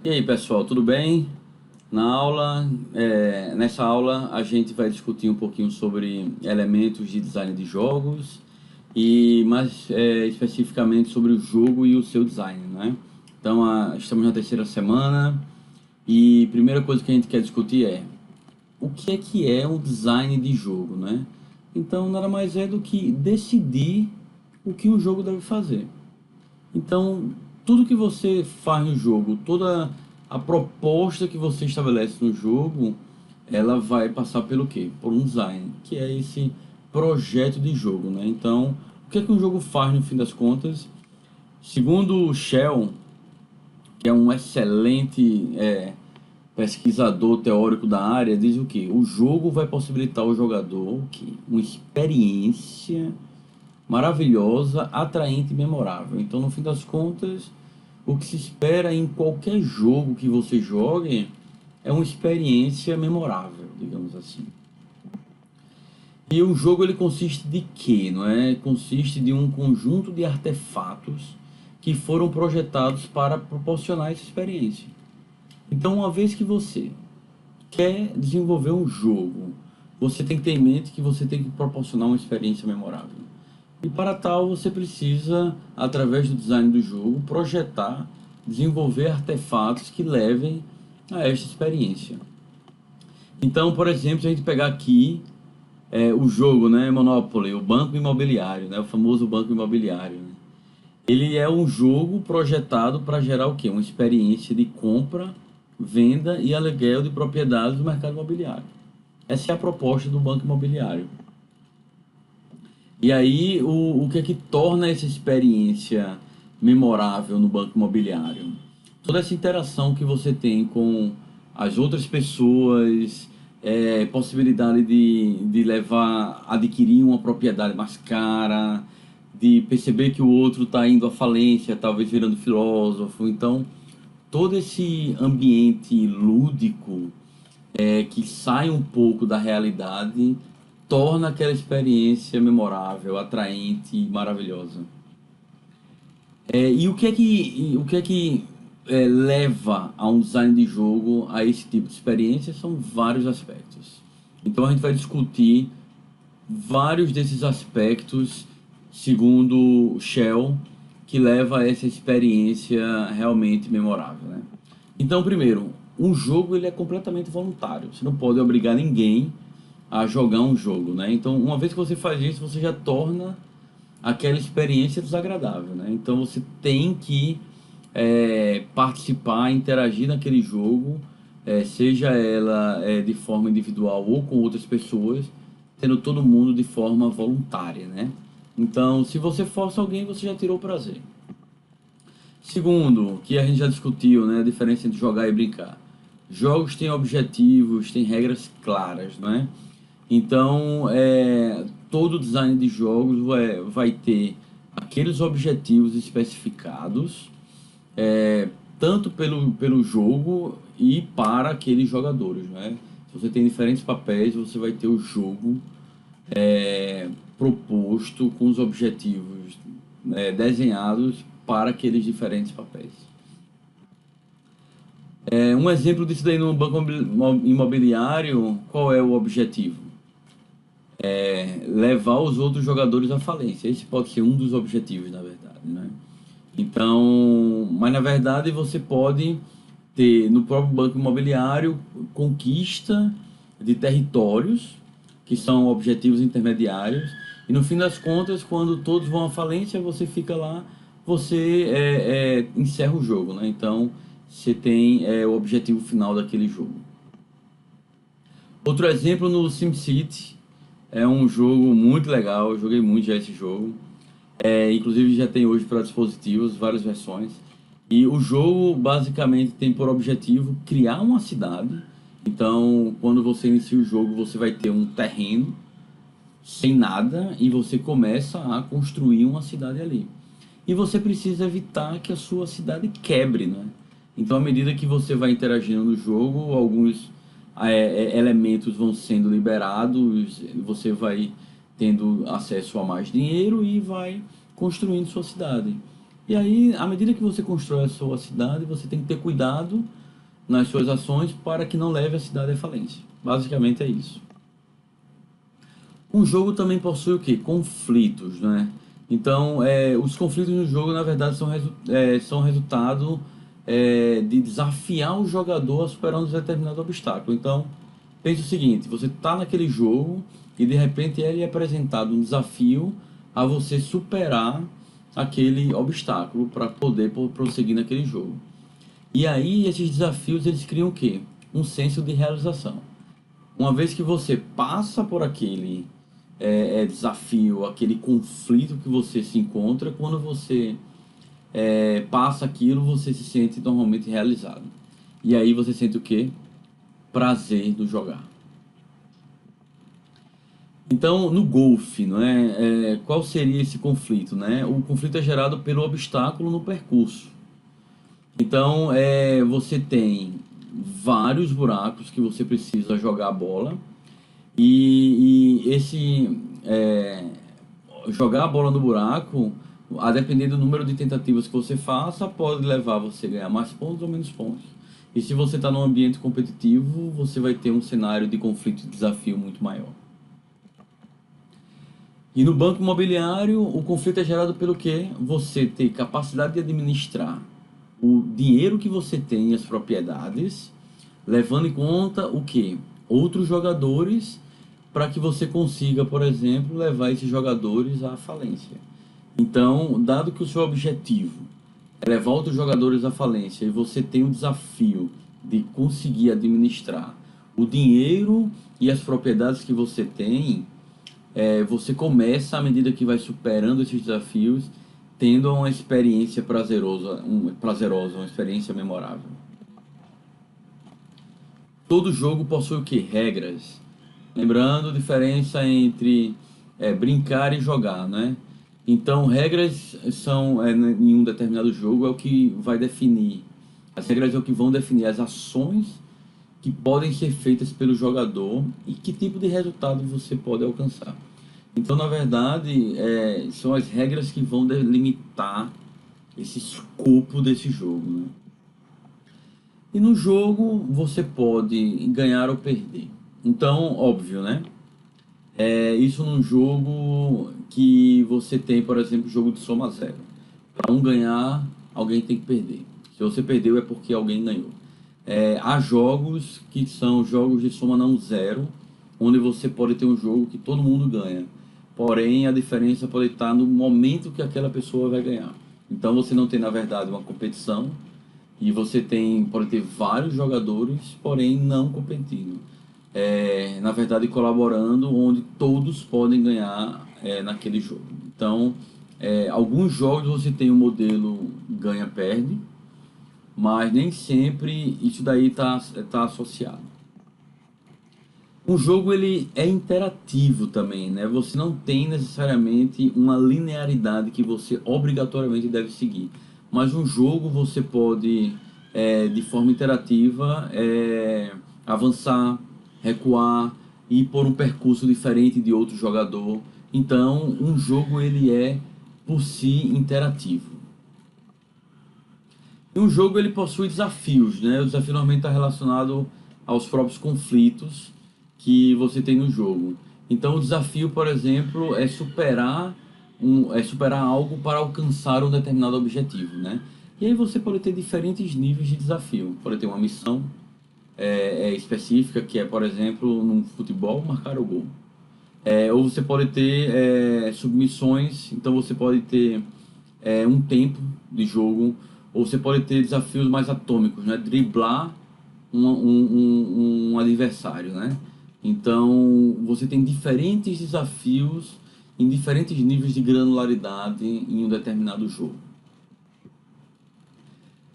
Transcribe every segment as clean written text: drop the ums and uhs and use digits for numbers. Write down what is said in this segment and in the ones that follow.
E aí, pessoal, tudo bem? Nessa aula a gente vai discutir um pouquinho sobre elementos de design de jogos e mais especificamente sobre o jogo e o seu design, né? Então, estamos na terceira semana e a primeira coisa que a gente quer discutir é o que é um design de jogo, né? Então, nada mais é do que decidir o que um jogo deve fazer. Então, tudo que você faz no jogo, toda a proposta que você estabelece no jogo, ela vai passar pelo quê? Por um design, que é esse projeto de jogo, né? Então, o que é que um jogo faz no fim das contas? Segundo o Shell, que é um excelente pesquisador teórico da área, diz o quê? O jogo vai possibilitar ao jogador o quê? Uma experiência maravilhosa, atraente e memorável. Então, no fim das contas, o que se espera em qualquer jogo que você jogue é uma experiência memorável, digamos assim. E o jogo ele consiste de quê, não é? Consiste de um conjunto de artefatos que foram projetados para proporcionar essa experiência. Então, uma vez que você quer desenvolver um jogo, você tem que ter em mente que você tem que proporcionar uma experiência memorável. E para tal, você precisa, através do design do jogo, projetar, desenvolver artefatos que levem a esta experiência. Então, por exemplo, se a gente pegar aqui o jogo, né, Monopoly, o banco imobiliário, né, o famoso banco imobiliário, né? Ele é um jogo projetado para gerar o quê? Uma experiência de compra, venda e aluguel de propriedades do mercado imobiliário. Essa é a proposta do banco imobiliário. E aí, o que é que torna essa experiência memorável no banco imobiliário? Toda essa interação que você tem com as outras pessoas, possibilidade de levar, adquirir uma propriedade mais cara, de perceber que o outro está indo à falência, talvez virando filósofo. Então, todo esse ambiente lúdico que sai um pouco da realidade, torna aquela experiência memorável, atraente e maravilhosa. E o que é que leva a um design de jogo a esse tipo de experiência? São vários aspectos. Então a gente vai discutir vários desses aspectos, segundo Shell, que leva a essa experiência realmente memorável, né? Então, primeiro, um jogo ele é completamente voluntário. Você não pode obrigar ninguém a jogar um jogo, né? Então, uma vez que você faz isso, você já torna aquela experiência desagradável, né? Então, você tem que participar, interagir naquele jogo, seja ela de forma individual ou com outras pessoas, tendo todo mundo de forma voluntária, né? Então, se você força alguém, você já tirou o prazer. Segundo, que a gente já discutiu, né, a diferença entre jogar e brincar. Jogos têm objetivos, têm regras claras, não é? Então, todo design de jogos vai ter aqueles objetivos especificados, tanto pelo jogo e para aqueles jogadores, né? Se você tem diferentes papéis, você vai ter o jogo proposto com os objetivos desenhados para aqueles diferentes papéis. Um exemplo disso daí no banco imobiliário, qual é o objetivo? Levar os outros jogadores à falência. Esse pode ser um dos objetivos, na verdade, né? Então, mas na verdade você pode ter no próprio banco imobiliário conquista de territórios, que são objetivos intermediários, e no fim das contas, quando todos vão à falência, você fica lá, você encerra o jogo, né? Então, você tem o objetivo final daquele jogo. Outro exemplo no SimCity, é um jogo muito legal, eu joguei muito já esse jogo. Inclusive já tem hoje para dispositivos, várias versões. E o jogo basicamente tem por objetivo criar uma cidade. Então, quando você inicia o jogo, você vai ter um terreno sem nada e você começa a construir uma cidade ali. E você precisa evitar que a sua cidade quebre, né? Então, à medida que você vai interagindo no jogo, alguns elementos vão sendo liberados, você vai tendo acesso a mais dinheiro e vai construindo sua cidade. E aí, à medida que você constrói a sua cidade, você tem que ter cuidado nas suas ações para que não leve a cidade à falência. Basicamente é isso. Um jogo também possui o quê? Conflitos, né? Então, os conflitos no jogo, na verdade, são resultado de desafiar o jogador a superar um determinado obstáculo. Então, pense o seguinte, você está naquele jogo e de repente ele é apresentado um desafio a você superar aquele obstáculo para poder prosseguir naquele jogo. E aí, esses desafios, eles criam o quê? Um senso de realização. Uma vez que você passa por aquele desafio, aquele conflito que você se encontra, quando você passa aquilo, você se sente normalmente realizado. E aí você sente o quê? Prazer do jogar. Então, no golfe, não é? Qual seria esse conflito, né? O conflito é gerado pelo obstáculo no percurso. Então, você tem vários buracos que você precisa jogar a bola e esse jogar a bola no buraco, a depender do número de tentativas que você faça, pode levar você a ganhar mais pontos ou menos pontos. E se você está num ambiente competitivo, você vai ter um cenário de conflito e desafio muito maior. E no banco imobiliário, o conflito é gerado pelo quê? Você ter capacidade de administrar o dinheiro que você tem e as propriedades, levando em conta o quê? Outros jogadores, para que você consiga, por exemplo, levar esses jogadores à falência. Então, dado que o seu objetivo é levar outros jogadores à falência e você tem o desafio de conseguir administrar o dinheiro e as propriedades que você tem, você começa, à medida que vai superando esses desafios, tendo uma experiência prazerosa, uma experiência memorável. Todo jogo possui o que? Regras. Lembrando a diferença entre brincar e jogar, né? Então, regras são, em um determinado jogo, é o que vai definir. As regras é o que vão definir as ações que podem ser feitas pelo jogador e que tipo de resultado você pode alcançar. Então, na verdade, são as regras que vão delimitar esse escopo desse jogo, né? E no jogo você pode ganhar ou perder. Então, óbvio, né? Isso num jogo que você tem, por exemplo, jogo de soma zero. Para um ganhar, alguém tem que perder. Se você perdeu é porque alguém ganhou. Há jogos que são jogos de soma não zero, onde você pode ter um jogo que todo mundo ganha. Porém, a diferença pode estar no momento que aquela pessoa vai ganhar. Então você não tem, na verdade, uma competição e você pode ter vários jogadores, porém não competindo. Na verdade, colaborando, onde todos podem ganhar naquele jogo. Então, alguns jogos você tem o modelo ganha-perde, mas nem sempre isso daí tá associado. Um jogo ele é interativo também, né? Você não tem necessariamente uma linearidade que você obrigatoriamente deve seguir. Mas um jogo você pode, de forma interativa, avançar, recuar, ir por um percurso diferente de outro jogador. Então, um jogo ele é por si interativo. E um jogo ele possui desafios, né? O desafio normalmente está relacionado aos próprios conflitos que você tem no jogo. Então o desafio, por exemplo, é superar algo para alcançar um determinado objetivo, né? E aí você pode ter diferentes níveis de desafio. Pode ter uma missão específica, que é, por exemplo, no futebol, marcar o gol. Ou você pode ter submissões, então você pode ter um tempo de jogo, ou você pode ter desafios mais atômicos, né? Driblar um adversário, né? Então, você tem diferentes desafios em diferentes níveis de granularidade em um determinado jogo.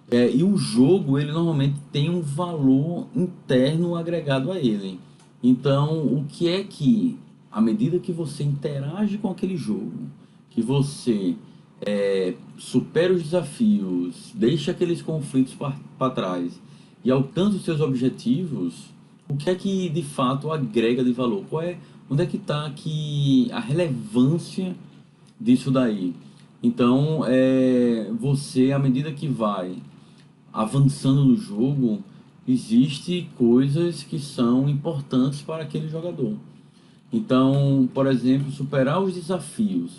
E o jogo, ele normalmente tem um valor interno agregado a ele. Então, o que é que, à medida que você interage com aquele jogo, que você supera os desafios, deixa aqueles conflitos para trás e alcança os seus objetivos, o que é que de fato agrega de valor? Onde é que está aqui a relevância disso daí? Então, você, à medida que vai avançando no jogo, existe coisas que são importantes para aquele jogador. Então, por exemplo, superar os desafios.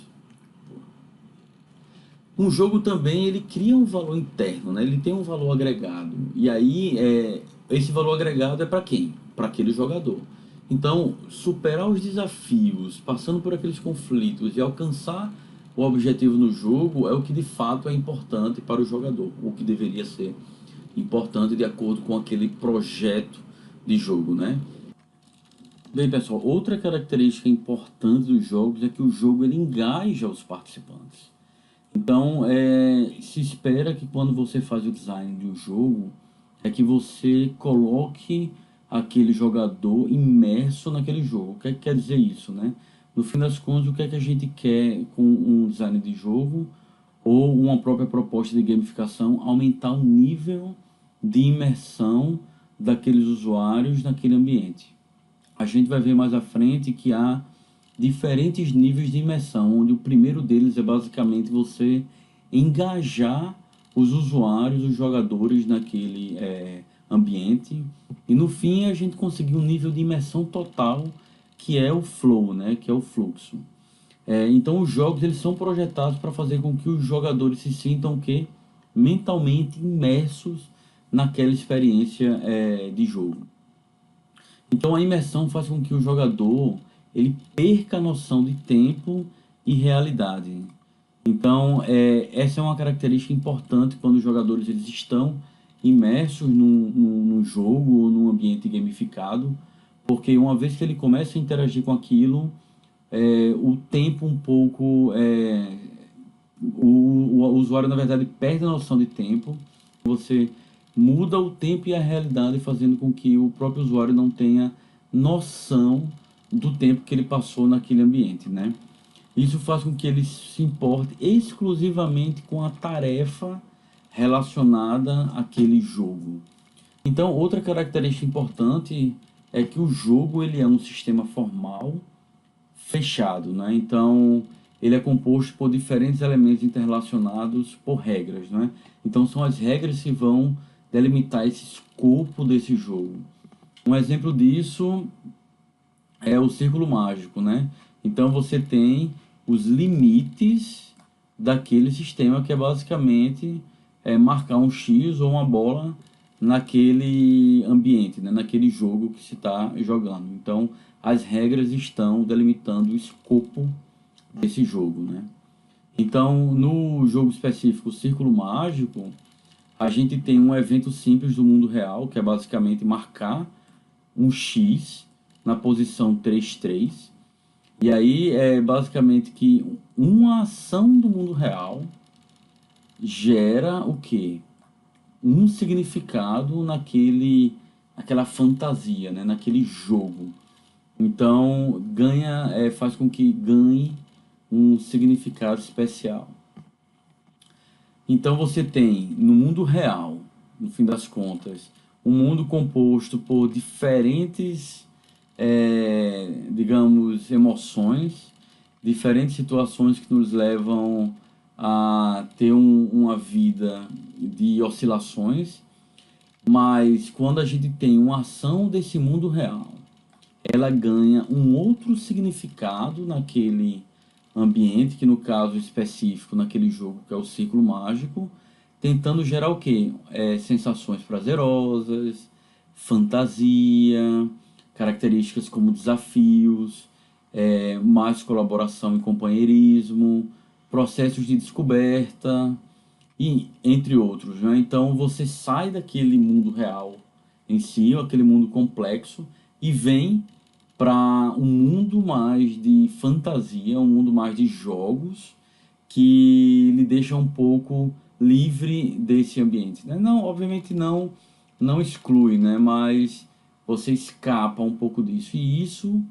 Um jogo também ele cria um valor interno, né? Ele tem um valor agregado. E aí, esse valor agregado é para quem? Para aquele jogador. Então, superar os desafios, passando por aqueles conflitos e alcançar o objetivo no jogo é o que de fato é importante para o jogador, o que deveria ser importante de acordo com aquele projeto de jogo, né? Bem, pessoal, outra característica importante dos jogos é que o jogo ele engaja os participantes. Então, se espera que quando você faz o design de um jogo, é que você coloque aquele jogador imerso naquele jogo. O que é que quer dizer isso, né? No fim das contas, o que é que a gente quer com um design de jogo ou uma própria proposta de gamificação? Aumentar o nível de imersão daqueles usuários naquele ambiente. A gente vai ver mais à frente que há diferentes níveis de imersão, onde o primeiro deles é basicamente você engajar os usuários, os jogadores naquele ambiente, e no fim a gente conseguir um nível de imersão total que é o flow, né? Que é o fluxo. Então os jogos eles são projetados para fazer com que os jogadores se sintam que mentalmente imersos naquela experiência de jogo. Então a imersão faz com que o jogador ele perca a noção de tempo e realidade. Então essa é uma característica importante quando os jogadores eles estão imersos num jogo ou num ambiente gamificado, porque uma vez que ele começa a interagir com aquilo, o tempo um pouco o usuário na verdade perde a noção de tempo. Você muda o tempo e a realidade, fazendo com que o próprio usuário não tenha noção do tempo que ele passou naquele ambiente, né? Isso faz com que ele se importe exclusivamente com a tarefa relacionada àquele jogo. Então, outra característica importante é que o jogo ele é um sistema formal fechado, né? Então, ele é composto por diferentes elementos interrelacionados por regras, né? Então, são as regras que vão delimitar esse escopo desse jogo. Um exemplo disso é o círculo mágico, né? Então, você tem os limites daquele sistema, que é basicamente marcar um X ou uma bola naquele ambiente, né? Naquele jogo que se está jogando. Então, as regras estão delimitando o escopo desse jogo, né? Então, no jogo específico Círculo Mágico, a gente tem um evento simples do mundo real, que é basicamente marcar um X na posição 3-3. E aí é basicamente que uma ação do mundo real gera o quê? Um significado naquela fantasia, né? Naquele jogo. Então, faz com que ganhe um significado especial. Então, você tem no mundo real, no fim das contas, um mundo composto por diferentes, digamos, emoções, diferentes situações que nos levam a ter uma vida de oscilações, mas quando a gente tem uma ação desse mundo real, ela ganha um outro significado naquele ambiente, que no caso específico, naquele jogo que é o ciclo mágico, tentando gerar o quê? Sensações prazerosas, fantasia, características como desafios, mais colaboração e companheirismo, processos de descoberta, e entre outros, né? Então você sai daquele mundo real em si, aquele mundo complexo, e vem para um mundo mais de fantasia, um mundo mais de jogos, que lhe deixa um pouco livre desse ambiente, né? Não, obviamente não exclui, né? Mas você escapa um pouco disso. E isso,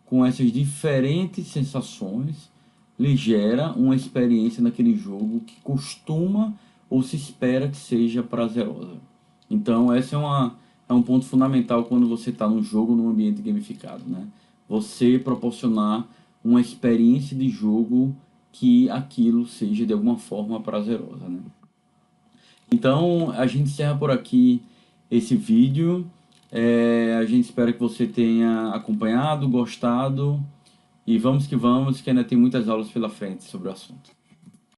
com essas diferentes sensações, lhe gera uma experiência naquele jogo que costuma ou se espera que seja prazerosa. Então, essa é um ponto fundamental quando você está num jogo, num ambiente gamificado, né? Você proporcionar uma experiência de jogo que aquilo seja de alguma forma prazerosa, né? Então, a gente encerra por aqui esse vídeo. A gente espera que você tenha acompanhado, gostado. E vamos que ainda tem muitas aulas pela frente sobre o assunto.